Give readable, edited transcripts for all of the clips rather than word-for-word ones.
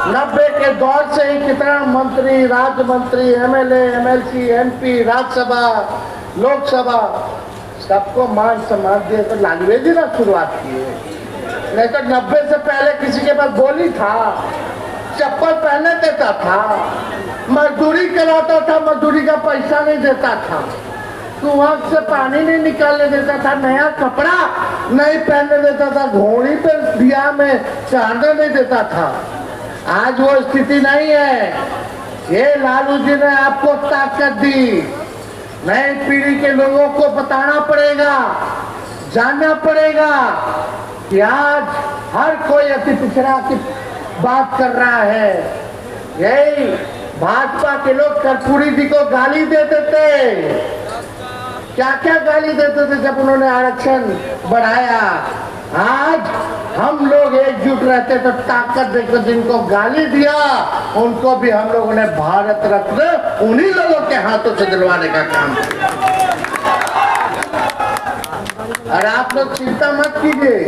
90 के दौर से ही कितना मंत्री, राज्य मंत्री, MLA, MLC, MP, Rajya Sabha, Lok Sabha सबको मान सम्मान दिए। तो लालू जी ने शुरुआत की है, नहीं तो 90 से पहले किसी के पास गोली था, चप्पल पहनने देता था, मजदूरी कराता था, मजदूरी का पैसा नहीं देता था, कुआं से पानी नहीं निकालने देता था, नया कपड़ा नहीं पहनने देता था, घोड़ी पे बिया में चढ़ने नहीं देता था। आज वो स्थिति नहीं है। ये लालू जी ने आपको ताकत दी। नई पीढ़ी के लोगों को बताना पड़ेगा, जानना पड़ेगा कि आज हर कोई अति पिछड़ा की बात कर रहा है। यही भाजपा के लोग कर्पूरी जी को गाली देते थे, क्या क्या गाली देते थे जब उन्होंने आरक्षण बढ़ाया। आज हम लोग एकजुट रहते तो ताकत देखो, जिनको गाली दिया उनको भी हम लोगों ने भारत रत्न उन्हीं लोगों के हाथों से दिलवाने का काम किया। और आप लोग चिंता मत कीजिए,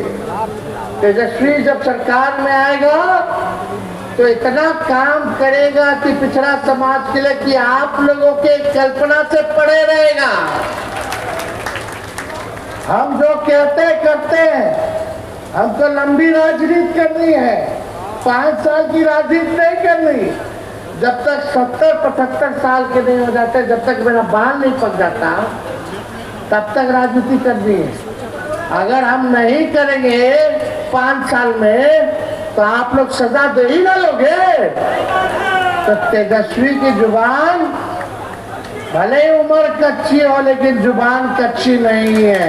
तेजस्वी जब सरकार में आएगा तो इतना काम करेगा कि पिछड़ा समाज के लिए कि आप लोगों के कल्पना से परे रहेगा। हम जो कहते करते हैं, हमको लंबी राजनीति करनी है, 5 साल की राजनीति नहीं करनी। जब तक 70-75 साल के नहीं हो जाते, जब तक मेरा बाल नहीं पक जाता, तब तक राजनीति करनी है। अगर हम नहीं करेंगे 5 साल में तो आप लोग सजा दे ही ना लोगे। तो तेजस्वी की जुबान भले ही उम्र कच्ची हो लेकिन जुबान कच्ची नहीं है।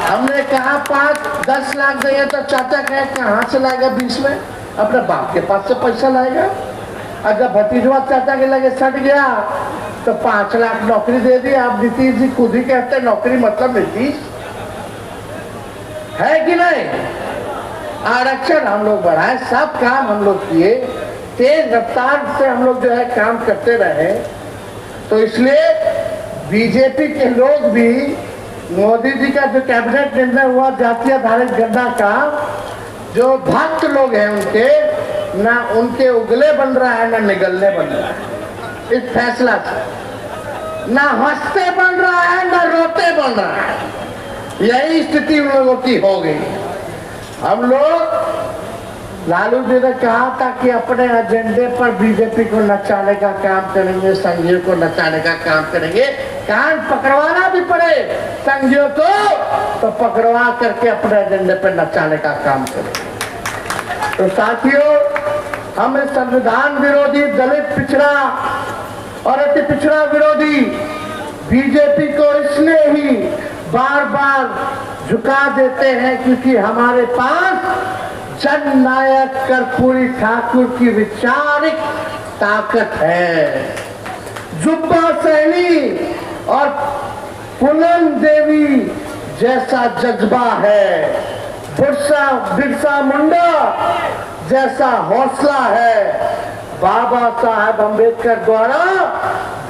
हमने कहा 5-10 लाख देंगे तो चाचा कहे कहाँ से लाएगा 20 में, अपने बाप के पास से पैसा लाएगा। और जब भतीजवा चाचा के लगे सट गया तो 5 लाख नौकरी दे दी। आप नीतीश जी खुद ही कहते नौकरी मतलब नीतीश है कि नहीं। आरक्षण हम लोग बढ़ाए, सब काम हम लोग किए, तेज रफ्तार से हम लोग जो है काम करते रहे। तो इसलिए बीजेपी के लोग भी मोदी जी का जो कैबिनेट निर्णय हुआ जातीय आधारित गणना का, जो भक्त लोग हैं उनके, ना उनके उगले बन रहा है ना निगलने बन रहा है इस फैसला से। ना हंसते बन रहा है ना रोते बन रहा है। यही स्थिति उन लोगों की हो गई। हम लोग, लालू जी ने कहा था कि अपने एजेंडे पर बीजेपी को नचाने का काम करेंगे, संघियों को नचाने का काम करेंगे। कान पकड़वाना भी पड़े संघियों को तो पकड़वा करके अपने एजेंडे पर नचाने का काम करेंगे। तो साथियों, हम संविधान विरोधी, दलित पिछड़ा और अति पिछड़ा विरोधी बीजेपी को इसलिए ही बार बार झुका देते हैं क्योंकि हमारे पास जननायक कर्पूरी ठाकुर की वैचारिक ताकत है। जुब्बा सहनी और पूनम देवी जैसा जज्बा है, बिरसा मुंडा जैसा हौसला है। बाबा साहब अम्बेडकर द्वारा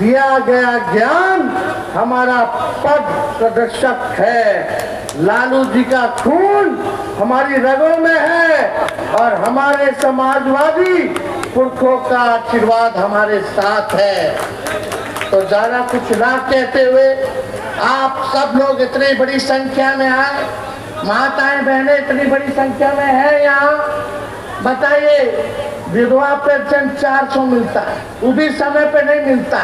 दिया गया ज्ञान हमारा पद प्रदर्शक है। लालू जी का खून हमारी रगों में है और हमारे समाजवादी पुरखों का आशीर्वाद हमारे साथ है। तो ज्यादा कुछ ना कहते हुए, आप सब लोग इतनी बड़ी संख्या में आए, माताएं बहनें इतनी बड़ी संख्या में है यहाँ। बताइए, विधवा पेंशन 400 मिलता है, वो भी समय पे नहीं मिलता।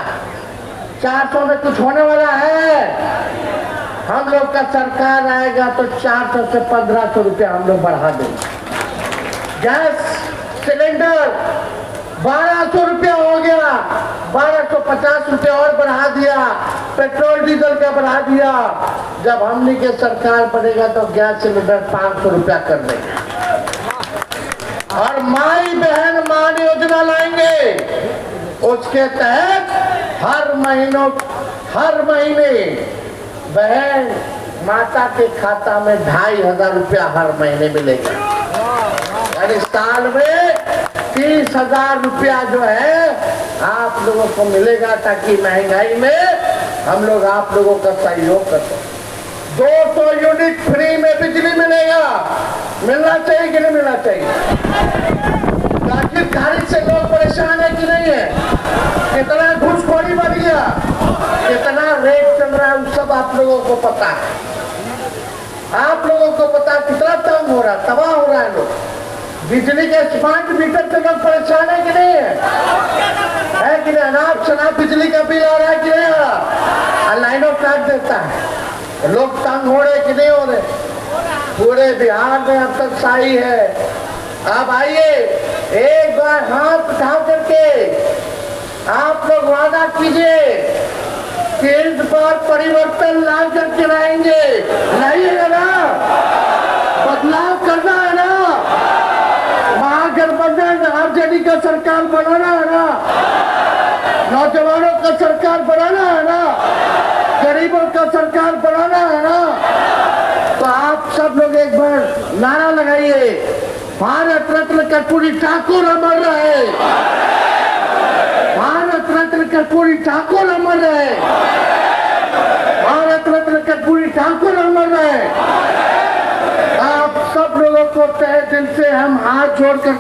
400 में कुछ होने वाला है? हम लोग का सरकार आएगा तो 400 से 1500 रुपया हम लोग बढ़ा देंगे। गैस सिलेंडर 1200 रुपया हो गया, 1250 रुपया और बढ़ा दिया। पेट्रोल डीजल का बढ़ा दिया। जब हमनी के सरकार बनेगा तो गैस सिलेंडर 500 रुपया कर देंगे। और माई बहन मान योजना लाएंगे, उसके तहत हर महीने बहन माता के खाता में 2500 रुपया हर महीने मिलेगा। यानी साल में 30,000 रुपया जो है आप लोगों को मिलेगा, ताकि महंगाई में हम लोग आप लोगों का सहयोग कर सकें। 200 यूनिट फ्री में बिजली मिलेगा। मिलना चाहिए कि नहीं मिलना चाहिए? से लोग परेशान है कि नहीं है? कितना घूसखोरी बढ़ गया, कितना रेट चल रहा है, उस सब आप लोगों को पता है। आप लोगों को पता है कितना तंग हो रहा है, तबाह हो रहा है लोग। बिजली के स्मार्ट मीटर से लोग परेशान है कि नहीं है कि नहीं? अनाप शनाप बिजली का बिल आ रहा है कि नहीं आ रहा? लाइनों काट देता है, लोग तंग हो रहे कि नहीं हो रहे? पूरे बिहार में अब तक शाही है। अब आइए एक बार हाथ उठा करके आप लोग वादा कीजिए कि इस बार परिवर्तन ला करके लाएंगे, लाइएगा ना? बदलाव करना है ना? महागठबंधन आरजेडी का सरकार बनाना है ना? नौजवानों का सरकार बनाना है ना? गरीबों का सरकार बनाना है ना? तो आप सब लोग एक बार नारा लगाइए, भारत रत्न कर्पूरी ठाकुर अमर रहे, भारत रत्न कर्पूरी ठाकुर अमर रहे, भारत रत्न कर्पूरी ठाकुर अमर रहे। आप सब लोगों को तहे दिल से हम हाथ जोड़ कर